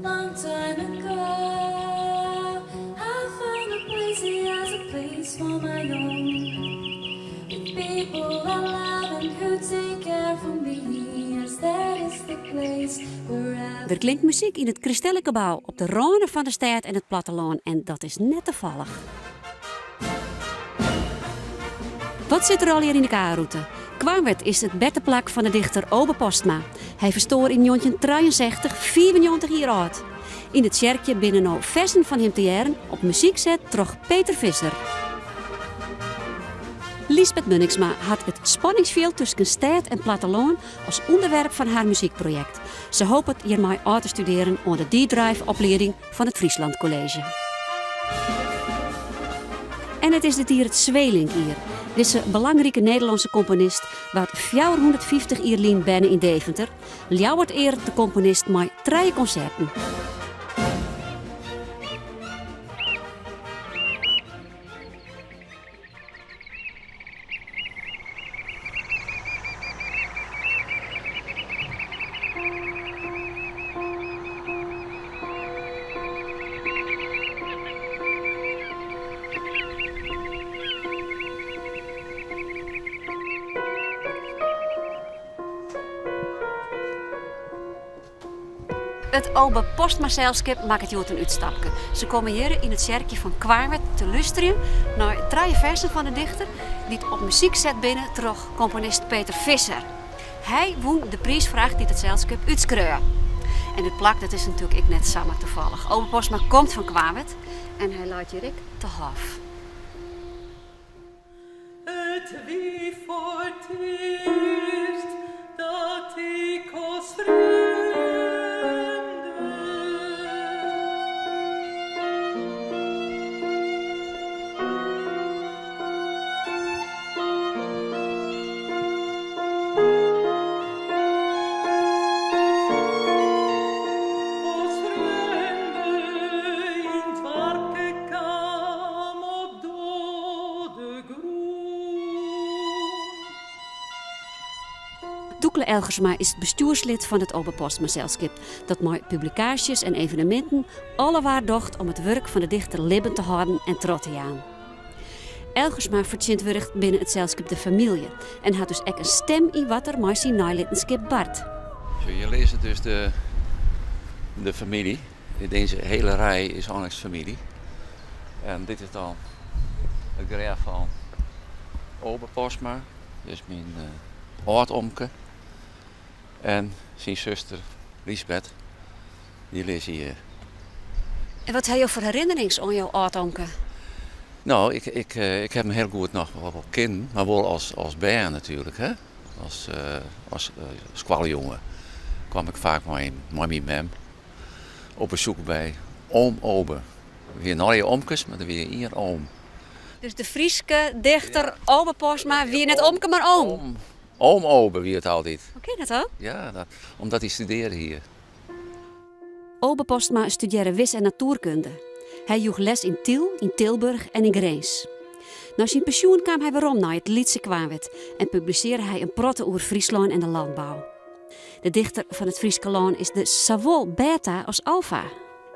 long time ago. I found a place here as a place for my own. With people I love and who take care for me. Yes, that is the place where I... Er klinkt muziek in het Kristellengebouw op de randen van de stad en het platteland. En dat is net toevallig. Wat zit er al hier in de K-route? Kwamwerd is het beddenplak van de dichter Obe Postma. Hij verstoor in 1963 94 jaar oud. In het kerkje binnen nou versen van hem te jaren op muziekzet troch Peter Visser. Lisbeth Munningsma had het spanningsveld tussen stad en platteland als onderwerp van haar muziekproject. Ze hoopt het hiermee uit te studeren onder de D-Drive-opleiding van het Friesland College. En het is dit hier het Zweelink hier. Deze belangrijke Nederlandse componist wat 450 jaar lang binnen in Deventer. Ljouwert eer de componist met 3 concerten. Het Obe Postma-zelskip maakt het jood een uitstapje. Ze komen hier in het kerkje van Kwamwerd te luisteren naar 3 versen van de dichter die het op muziek zet binnen terug componist Peter Visser. Hij won de prijsvraag die het zelskip uitskreeuwde. En het plak dat is natuurlijk ik net samen toevallig. Obe Postma komt van Kwamwerd en hij laat hier ik te hof. Het wie voor het eerst dat ik als vriend Doekle Elgersma is het bestuurslid van het Obe Postma-zelskip dat met publicaties en evenementen allewaar docht om het werk van de dichter levend te houden en trots te gaan. Elgersma vertjintwurgt binnen het zelskip de familie en had dus ook een stem in wat er met zijn naliddenskip Bart. Je leest dus de familie. Deze hele rij is Annex familie. En dit is dan het graaf van Obe Postma. Dit is mijn oud-omke. En zijn zuster Lisbeth. Die leest hier. En wat heb je voor herinnerings aan jouw oud-omke? Nou, ik heb hem heel goed nog wel kennen, maar wel als beer natuurlijk. Hè? Als squaljongen kwam ik vaak met mijn mem op bezoek bij oom Obe. Weer nooit omkes, maar weer hier oom. Dus de Frieske dichter Obe Postma, wie net omke, maar oom. Oom Obe, wie het altijd. Oké, dat al? Ja, omdat hij studeerde hier. Obe Postma studeerde wis- en natuurkunde. Hij joeg les in Tiel, in Tilburg en in Greens. Na zijn pensioen kwam hij weer om naar het Lietse Kwamwerd en publiceerde hij een protte over Friesland en de landbouw. De dichter van het Frieske land is de zowel beta als alpha.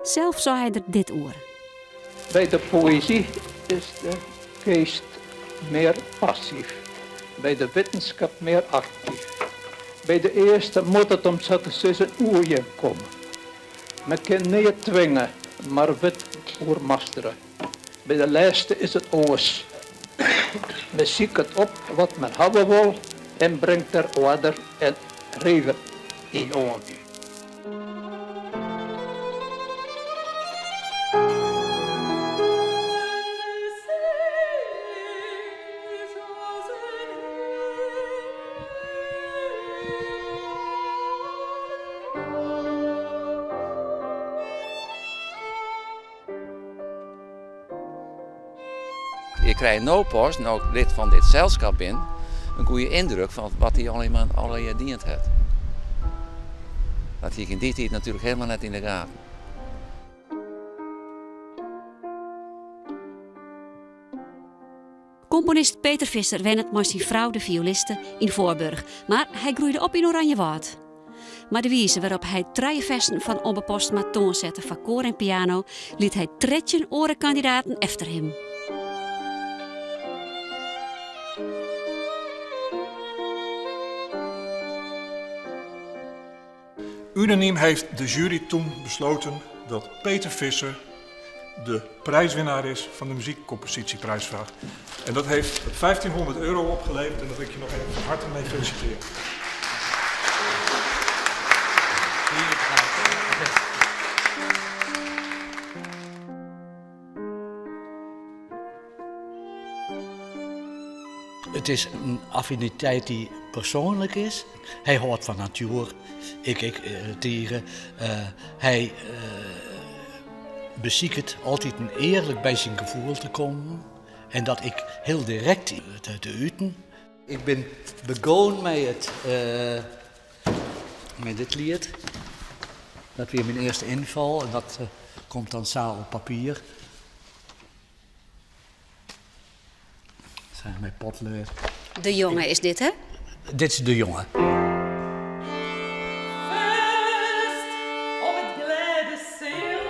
Zelf zou hij er dit oor. Bij de poëzie is de geest meer passief. Bij de wetenschap meer actief. Bij de eerste moet het om zo te zeggen oerje komen. Men kan niet dwingen, maar wet oermasteren. Bij de laatste is het oos. Men ziet het op wat men hebben wil en brengt er order en regen in om. Je krijgt nou pas, nou ik lid van dit zelskap ben, een goede indruk van wat hij al jaar dient heeft. Dat hij in die tijd natuurlijk helemaal net in de gaten. Componist Peter Visser wende het met zijn vrouw de violiste in Voorburg, maar hij groeide op in Oranjewoud. Maar de wijze waarop hij 3 versen van Obbe Postma toonzette van koor en piano, liet hij 13 orenkandidaten efter hem. Unaniem heeft de jury toen besloten dat Peter Visser de prijswinnaar is van de muziekcompositieprijsvraag. En dat heeft €1500 opgeleverd en daar wil ik je nog even van harte mee feliciteren. Het is een affiniteit die persoonlijk is. Hij houdt van natuur, ik dieren. Hij beziekt altijd een eerlijk bij zijn gevoel te komen. En dat ik heel direct te uiten. Ik ben begonnen met dit lied. Dat weer mijn eerste inval en dat komt dan samen op papier. Zijn mijn potleur. De jongen is dit, hè? Dit is de jongen. Fest op het Glädeszeel.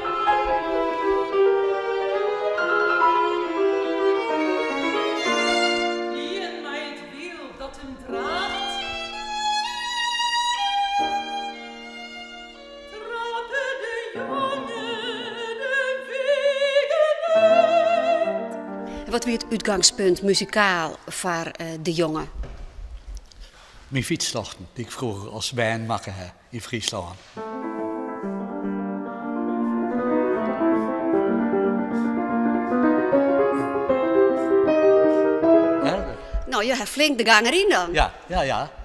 Ien mij het wiel dat hem draagt. Trappe de jongen de wegen uit. Wat weer het uitgangspunt muzikaal voor de jongen? Mijn fietstochten, die ik vroeger als band maakte in Friesland. Nou, je hebt flink de ganger in dan.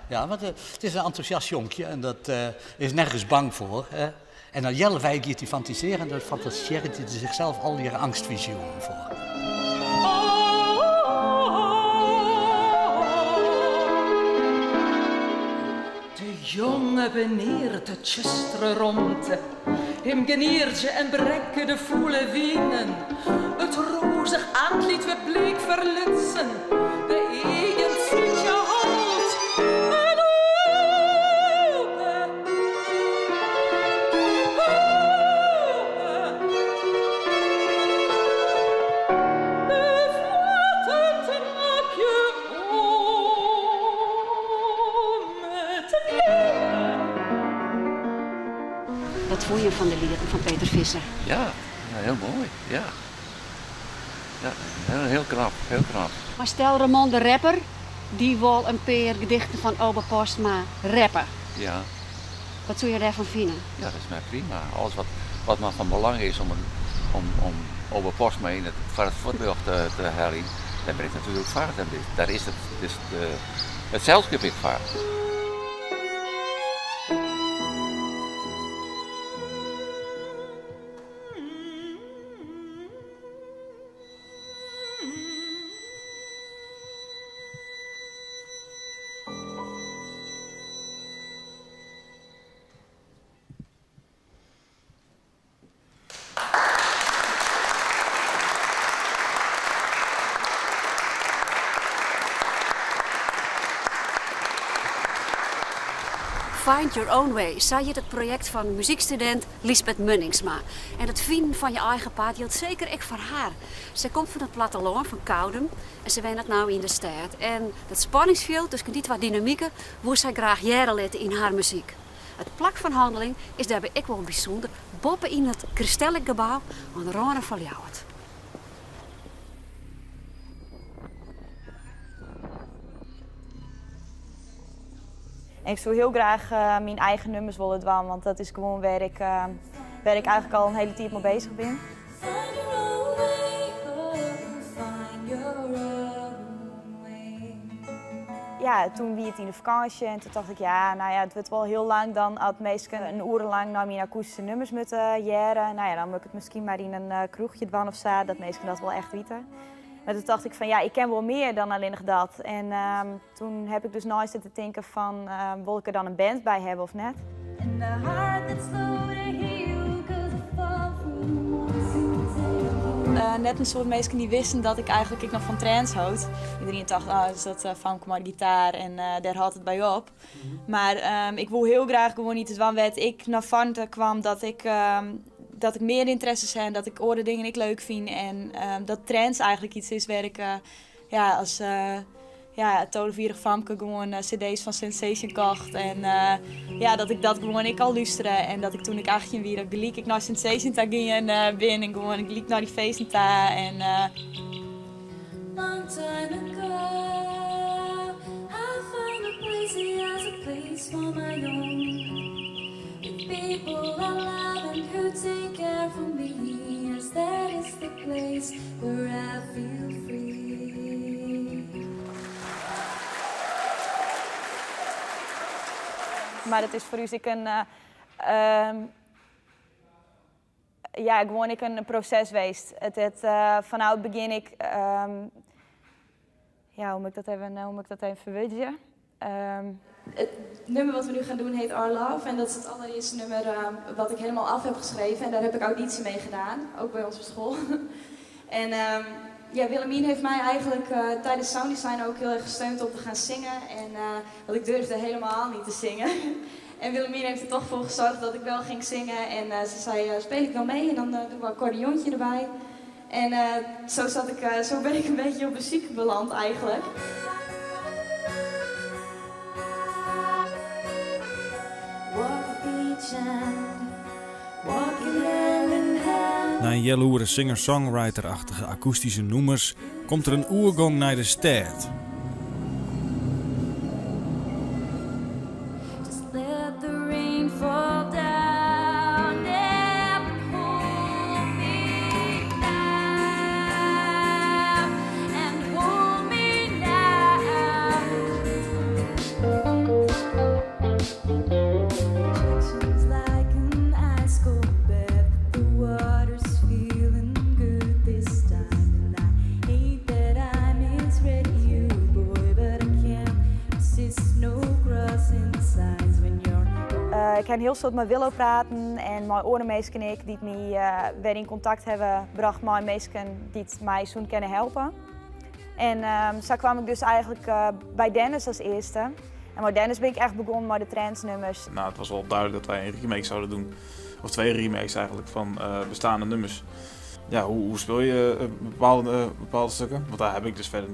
Ja, want het is een enthousiast jonkje en dat is nergens bang voor. Hè. En dan jelle wij gaat hij fantaseren en dat fantaseert hij zichzelf al die angstvisioenen voor. De jonge beneert het tjustre rondte, hem geniertje en brekke de voele wienen. Het rozig aanklied we bleek verlutsen, de eigen zitje halt en open. De vlaten trap je om het leven. Wat vond je van de liederen van Peter Visser? Ja, heel mooi. Ja. Ja, heel knap, heel knap. Maar stel Ramon de rapper, die wil een paar gedichten van Obbe Postma rappen. Ja. Wat zou je daarvan vinden? Ja, dat is mij prima. Alles wat maar van belang is om Obbe Postma in het voetbeeld te halen, daar ben ik natuurlijk vaart. En daar is het zelfgebied vaart. Find Your Own Way, zei je het project van muziekstudent Lisbeth Munningsma. En het vinden van je eigen pad geldt zeker ook voor haar. Ze komt van het platteland van Koudem en ze woont nou in de stad. En dat spanningsveld tussen die twee dynamieken wil zij graag jaren letten in haar muziek. Het plak van handeling is daarbij ook wel bijzonder. Boppen in het Christelijk gebouw aan de randen van Ljouwert. Ik zou heel graag mijn eigen nummers willen doen, want dat is gewoon waar ik eigenlijk al een hele tijd mee bezig ben. Find your own way, oh, find your own way. Ja, toen wie het in de vakantie en toen dacht ik, ja, nou ja, het wordt wel heel lang dan als meesten een uur lang naar mijn akoestische nummers moeten jaren. Nou ja, dan moet ik het misschien maar in een kroegje doen of zo, dat meesten dat wel echt weten. Maar toen dacht ik van ja, ik ken wel meer dan alleen nog dat. En toen heb ik dus nooit zitten denken van, wil ik er dan een band bij hebben of net? And a heart that's slow to heal, 'cause a fall from one soon take you. net een soort mensen die wisten dat ik eigenlijk nog van trance houd. Iedereen dacht, is dat van maar gitaar en daar had het bij op. Maar ik wil heel graag gewoon iets waar ik naar voren kwam dat ik meer interesse heb en dat ik andere dingen ik leuk vind. En dat trance eigenlijk iets is waar ik als tolenvierig famke gewoon cd's van Sensation kocht. En dat ik dat gewoon ik al luisteren. En dat ik toen ik 18 weer gelijk ik naar Sensation ging ben en gewoon ik liep naar die feesten en Long time ago, I found a place here as a place for my own. With people I love and who take care for me, as that is the place where I feel free. Maar het is voor u gewoon een proces geweest. Vanuit het begin hoe moet ik dat even verwoorden? Het nummer wat we nu gaan doen heet Our Love en dat is het allereerste nummer wat ik helemaal af heb geschreven en daar heb ik auditie mee gedaan, ook bij onze school. En Willemien heeft mij eigenlijk tijdens Sounddesign ook heel erg gesteund om te gaan zingen en want ik durfde helemaal niet te zingen. En Willemien heeft er toch voor gezorgd dat ik wel ging zingen en ze zei speel ik wel mee en dan doen we een accordeontje erbij. En zo ben ik een beetje op muziek beland eigenlijk. Na een jaloere singer-songwriter-achtige akoestische nummers komt er een oergong naar de stad. Just let the rain fall down and hold me now, and hold me now. Reflections like an ice cold bed, the water's feeling good this time, and I hate that I misread you, boy, but I can't resist no crossing signs when you're. Ik heb heel soort met Willow praten en mijn orenmeesken en ik die mij weer in contact hebben gebracht met meesken die mij zo'n kunnen helpen. En zo kwam ik dus eigenlijk bij Dennis als eerste. En met Dennis ben ik echt begonnen met de trance-nummers. Nou, het was wel duidelijk dat wij een remake zouden doen. Of 2 remakes eigenlijk van bestaande nummers. Ja, hoe speel je bepaalde stukken? Want daar heb ik dus verder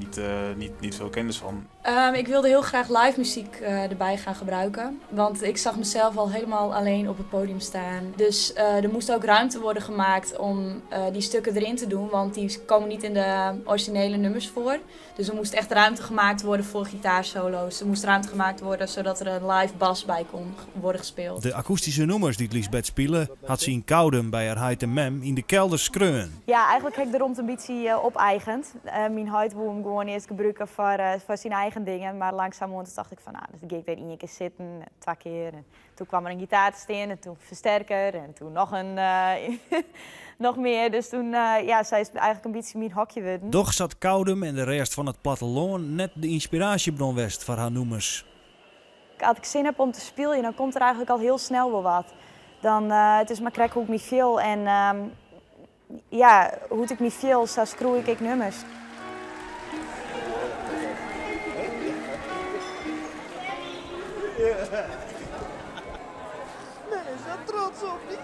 niet veel kennis van. Ik wilde heel graag live muziek erbij gaan gebruiken. Want ik zag mezelf al helemaal alleen op het podium staan. Dus er moest ook ruimte worden gemaakt om die stukken erin te doen. Want die komen niet in de originele nummers voor. Dus er moest echt ruimte gemaakt worden voor gitaarsolo's. Er moest ruimte gemaakt worden zodat er een live bas bij kon worden gespeeld. De akoestische nummers die Liesbeth spelen had ze in Kouden bij haar heid en mem in de kelder skreun. Ja, eigenlijk heb ik de rond een beetje op-eigend. Mijn huid wil hem gewoon eerst gebruiken voor zijn eigen dingen. Maar langzamerhand dacht ik van, dus ging ik weer 1 keer zitten, 2 keer. En toen kwam er een gitaar te staan en toen versterker en toen nog nog meer. Dus toen, zij is eigenlijk een beetje mijn hokje worden. Doch zat Koudem en de rest van het platteland net de inspiratiebron west voor haar nummers. Als ik zin heb om te spelen, dan komt er eigenlijk al heel snel wel wat. Dan, het is maar krek hoe ik me veel en hoe ik me veel, zo schroei ik nummers. Nee, is daar trots op niet?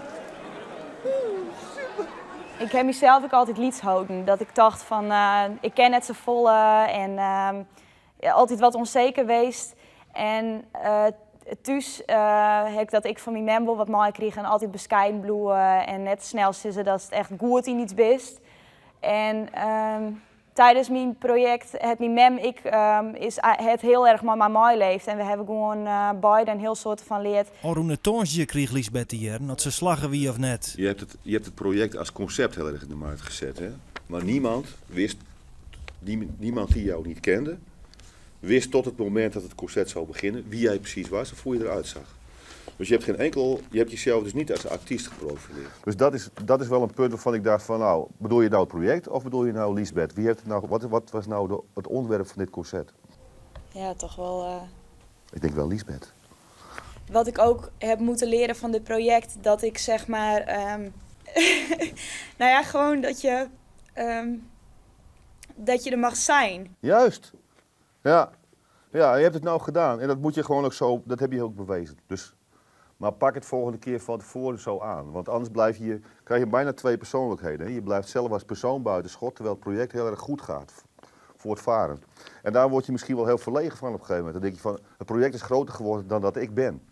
Super. Ik heb mezelf ook altijd lieds houden. Dat ik dacht van, ik ken het zo volle en altijd wat onzeker geweest. En thuis heb ik dat ik van mijn membel wat mooi kreeg en altijd bescheiden bloeien en net snel ze dat het echt goed in iets best. En tijdens mijn project, het mijn mem, is het heel erg met mij mooi leeft en we hebben gewoon beide een heel soort van leerd. Orune Tonsje kreeg Liesbeth de jaren, dat ze slaggen wie of net. Je hebt het project als concept heel erg in de markt gezet, hè? Maar niemand die jou niet kende, wist tot het moment dat het concert zou beginnen wie jij precies was of hoe je eruit zag. Dus je hebt jezelf dus niet als artiest geprofileerd. Dus dat is wel een punt waarvan ik dacht van, nou, bedoel je nou het project of bedoel je nou Liesbeth? Wie heeft het nou, wat was nou het onderwerp van dit concert? Ja, toch wel. Ik denk wel Liesbeth. Wat ik ook heb moeten leren van dit project, dat ik zeg maar, gewoon dat je dat je er mag zijn. Juist. Ja. Ja, je hebt het nou gedaan. En dat moet je gewoon ook zo, dat heb je ook bewezen. Dus, maar pak het volgende keer van tevoren zo aan. Want anders krijg je bijna 2 persoonlijkheden. Hè? Je blijft zelf als persoon buiten schot, terwijl het project heel erg goed gaat. Voortvarend. En daar word je misschien wel heel verlegen van op een gegeven moment. Dan denk je van, het project is groter geworden dan dat ik ben.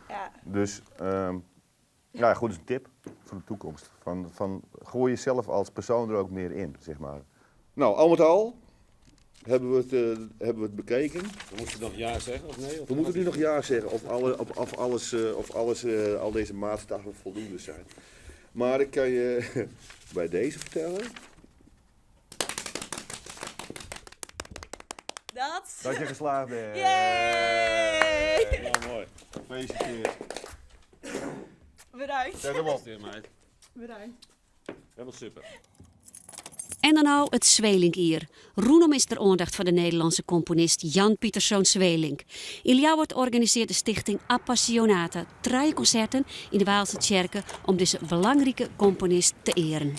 Ja. Dus, ja, goed, dat is een tip voor de toekomst. Gooi jezelf als persoon er ook meer in, zeg maar. Nou, al met al hebben we het bekeken. We moeten nog ja zeggen of nee? We moeten nu nog ja zeggen of al deze maatstaven voldoende zijn. Maar ik kan je bij deze vertellen dat je geslaagd bent. Yay! Ja, mooi. Gefeliciteerd. Bedankt. Zet hem op. Bedankt. Helemaal super. En dan nou het Zwelinkier. Roenom is ter aandacht van de Nederlandse componist Jan Pieterszoon Zwelinck. In Ljouwert organiseert de stichting Appassionata 3 concerten in de Waalse Tjerken om deze belangrijke componist te eren.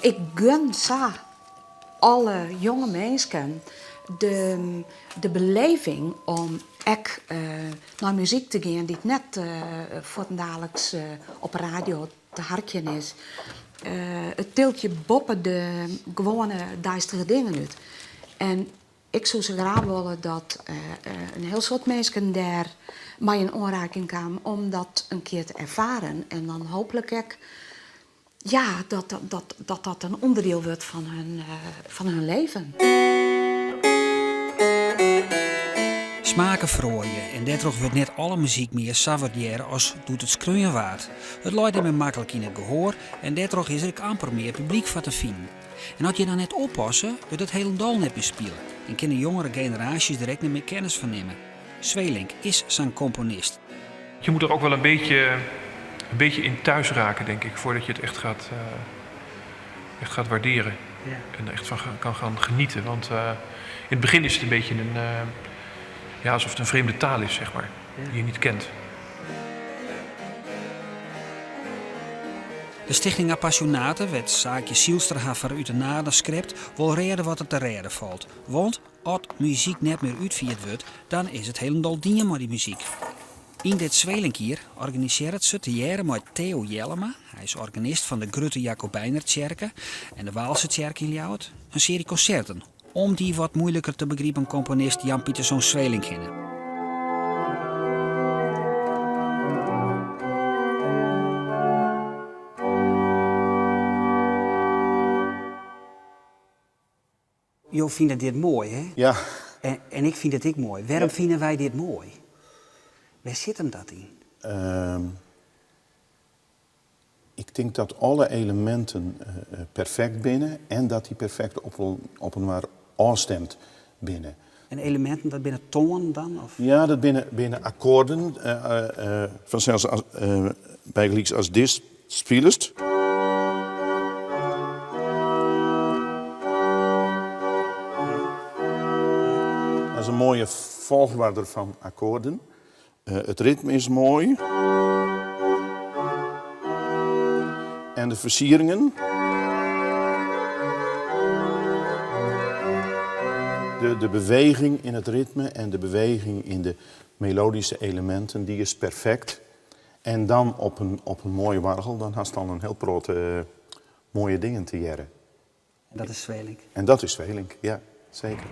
Ik gun alle jonge mensen de beleving om ook naar muziek te gaan die net voor het dagelijks op radio te harken is. Het tilt je boppen de gewone duistere dingen uit. En ik zou zo graag willen dat een heel soort mensen daar mij in aanraking kwamen om dat een keer te ervaren. En dan hopelijk ook ja, dat een onderdeel wordt van hun leven. Smaken vrooien en daardoor wordt net alle muziek meer savoureren als doet het skreeuwen waard. Het leidt hem makkelijk in het gehoor en daardoor is er ook amper meer publiek van te vinden. En als je dan net oppassen, wordt het helemaal net meer spelen en kunnen jongere generaties direct niet meer kennis van nemen. Zwelinck is zijn componist. Je moet er ook wel een beetje in thuis raken, denk ik, voordat je het echt gaat waarderen. Ja. En er echt van kan gaan genieten. Want in het begin is het een beetje alsof het een vreemde taal is, zeg maar, die je niet kent. De stichting Appassionata werd zaakje Zielstra uit de naderscript wel redden wat er te redden valt. Want als muziek net meer uitvierd wordt, dan is het helemaal dien maar die muziek. In dit Zwelinkier organiseert ze te jaren met Theo Jellema. Hij is organist van de Grutte Jacobijnertjerken en de Waalse Tjerk in Ljouwert. Een serie concerten om die wat moeilijker te begrijpen componist Jan Pieterszoon Zwelinck heen. Jo vindt dit mooi, hè? Ja. En ik vind het ook mooi. Waarom vinden wij dit mooi? Waar zit hem dat in? Ik denk dat alle elementen perfect binnen en dat die perfect op elkaar afstemt binnen. En elementen, dat binnen tonen dan? Of? Ja, dat binnen akkoorden. Vanzelfs bijgelijks als dit spelest. Dat is een mooie volgorde van akkoorden. Het ritme is mooi. En de versieringen. De beweging in het ritme en de beweging in de melodische elementen, die is perfect. En dan op een mooie wargel, dan had je dan een heel grote mooie dingen te jaren. En dat is Zwelinck. En dat is Zwelinck, ja, zeker.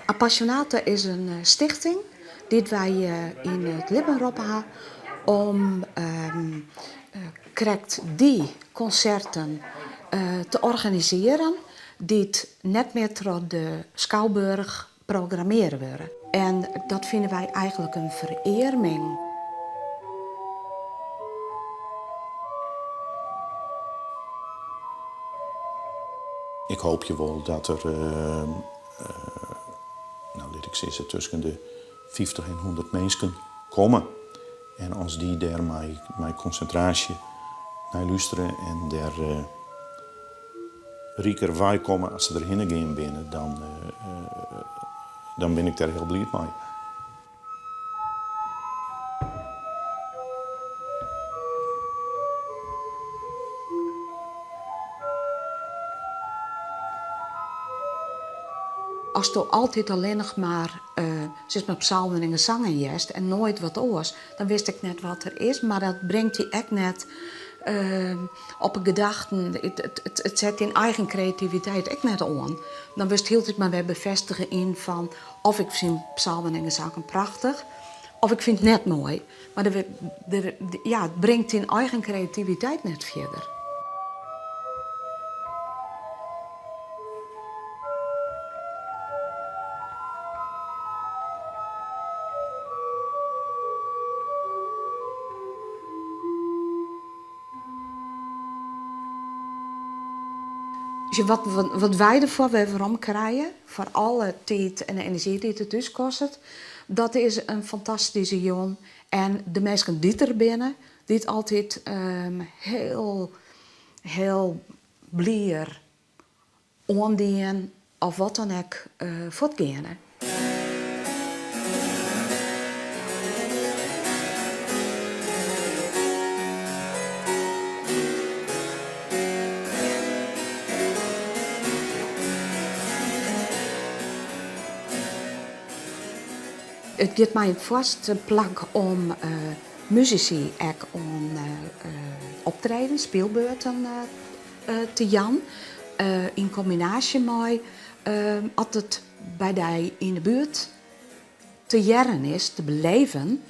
Appassionata is een stichting die wij in het Libbenrop hebben om krijgt die concerten te organiseren die net meer door de Schouwburg programmeren worden. En dat vinden wij eigenlijk een vererming. Ik hoop je wel dat er, nou weet ik zeggen, tussen de 50 en 100 mensen komen. En als die daar met concentratie naar luisteren en daar rieker wij komen als ze erheen gaan binnen, dan ben ik daar heel blij mee. Als je altijd alleen nog maar met psalmen en gezangen jest en nooit wat oors, dan wist ik net wat er is. Maar dat brengt je echt net op een gedachten. Het zet in eigen creativiteit echt net aan. Dan wist heel het maar weer bevestigen in van of ik vind psalmen en gezangen prachtig, of ik vind het net mooi. Maar het brengt in eigen creativiteit net verder. Wat wij ervoor weer krijgen, voor alle tijd en de energie die het dus kost, dat is een fantastische jongen. En de mensen die er binnen, die het altijd heel blier ondien of wat dan ook voortgaan. Het geeft mij een vaste plek om muzici ook om optreden, speelbeurten te jan. In combinatie met als het bij die in de buurt te jaren is, te beleven,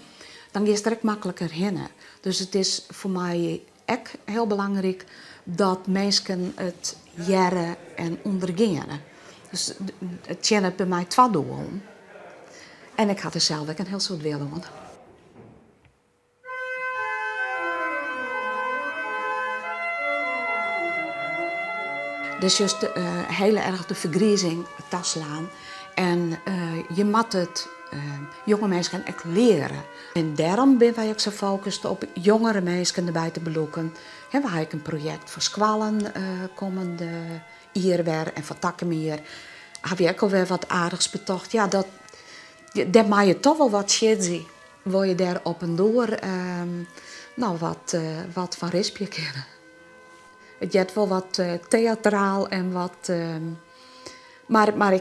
dan is het er ook makkelijker heen. Dus het is voor mij ook heel belangrijk dat mensen het jaren en ondergaan. Dus het tjent bij mij twee doelen. En ik had er zelf ook een heel soort willen doen. Dus juist heel erg de vergrijzing taslaan. En je moet het jonge mensen ook leren. En daarom ben wij ook zo gefocust op jongere mensen erbij te belokken. We hebben een project voor Squallen komende jaar weer en voor Takkenmeer. Heb je ook alweer wat aardigs betocht. Ja, dat maak je toch wel wat shit zien. Wil je daar op en door wat van rispje kennen. Het is wel wat theatraal en wat. Maar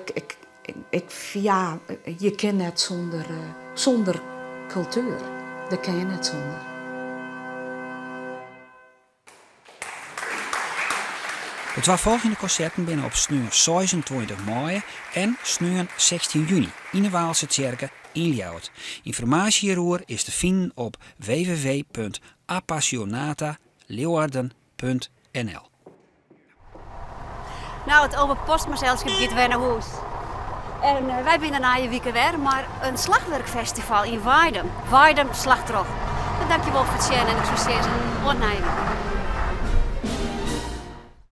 je kan net zonder cultuur. Dat kan je net zonder. De twee volgende concerten binnen op sneur 26 mei en sneur 16 juni in de Waalse Tjerke in Ljouwert. Informatie hierover is te vinden op www.appassionataleeuwarden.nl. Nou, het Open Postmazelschap gaat weer naar huis. En wij zijn na je weekend weer, maar een slagwerkfestival in Weidem. Weidem Slagtrog. Dankjewel voor het zien en ik zou zeggen, tot na je weekend.